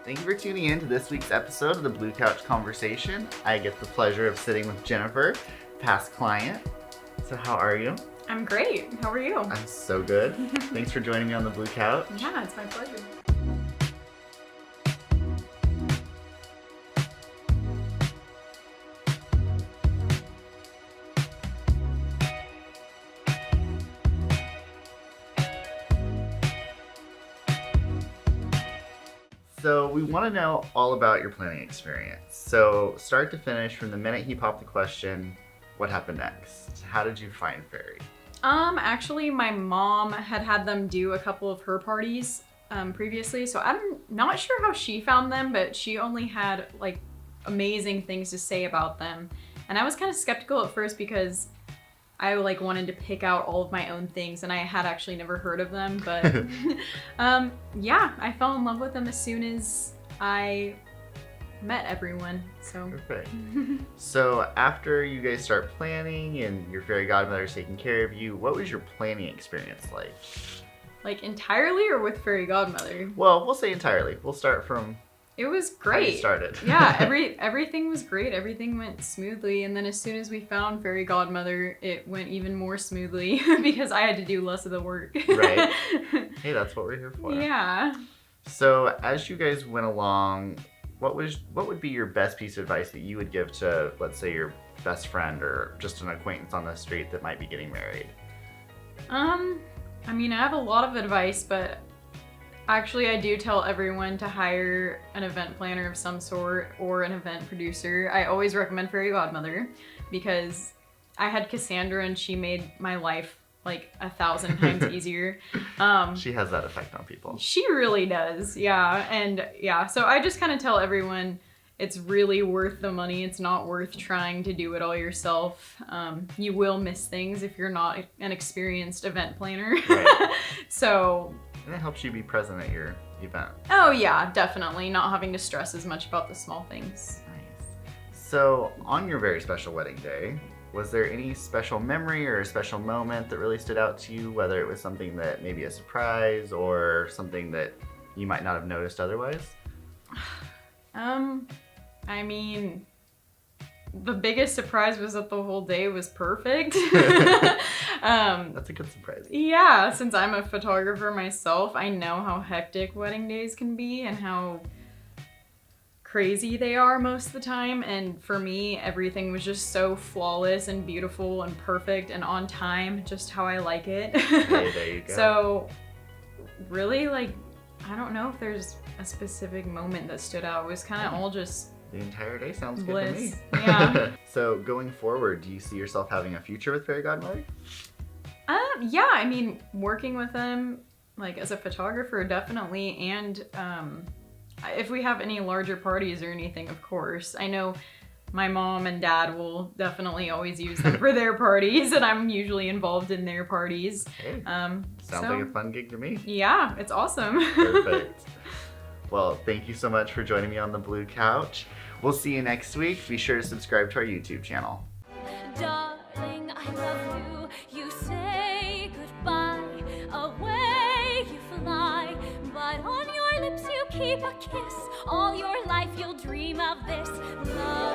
Thank you for tuning in to this week's episode of the Blue Couch Conversation. I get the pleasure of sitting with Jennifer, past client. So how are you? I'm great. How are you? I'm so good. Thanks for joining me on the Blue Couch. Yeah, it's my pleasure. So we want to know all about your planning experience. So start to finish, from the minute he popped the question, what happened next? How did you find Fairy? Actually, my mom had them do a couple of her parties previously, so I'm not sure how she found them, but she only had like amazing things to say about them. And I was kind of skeptical at first because I like wanted to pick out all of my own things, and I had actually never heard of them, but yeah, I fell in love with them as soon as I met everyone. So perfect. So after you guys start planning and your fairy godmother is taking care of you, what was your planning experience like? Like entirely or with Fairy Godmother? Well, we'll say entirely. We'll start from it was great. how you started. Yeah, everything was great. Everything went smoothly, and then as soon as we found Fairy Godmother, it went even more smoothly because I had to do less of the work. Right. Hey, that's what we're here for. Yeah. So as you guys went along, what would be your best piece of advice that you would give to, let's say, your best friend or just an acquaintance on the street that might be getting married? I mean, I have a lot of advice, but actually I do tell everyone to hire an event planner of some sort or an event producer. I always recommend Fairy Godmother because I had Cassandra and she made my life like 1,000 times easier. She has that effect on people. She really does, yeah. And yeah, so I just kind of tell everyone it's really worth the money. It's not worth trying to do it all yourself. You will miss things if you're not an experienced event planner. Right. So. And it helps you be present at your event. Oh yeah, definitely. Not having to stress as much about the small things. Nice. So on your very special wedding day, was there any special memory or a special moment that really stood out to you, whether it was something that maybe a surprise or something that you might not have noticed otherwise? I mean, the biggest surprise was that the whole day was perfect. That's a good surprise. Yeah, since I'm a photographer myself, I know how hectic wedding days can be and how crazy they are most of the time. And for me, everything was just so flawless and beautiful and perfect and on time, just how I like it. Hey, there you go. So really, like, I don't know if there's a specific moment that stood out. It was kind of all just the entire day sounds bliss. Good to me. Yeah. So going forward, do you see yourself having a future with Fairy Godmother? Yeah, I mean, working with them, like as a photographer, definitely. And if we have any larger parties or anything, of course. I know my mom and dad will definitely always use them for their parties, and I'm usually involved in their parties. Hey, sounds like a fun gig to me. Yeah, it's awesome. Perfect. Well, thank you so much for joining me on the Blue Couch. We'll see you next week. Be sure to subscribe to our YouTube channel. Darling, I love you. You say goodbye. Away you fly. But on your lips you keep a kiss. All your life you'll dream of this love.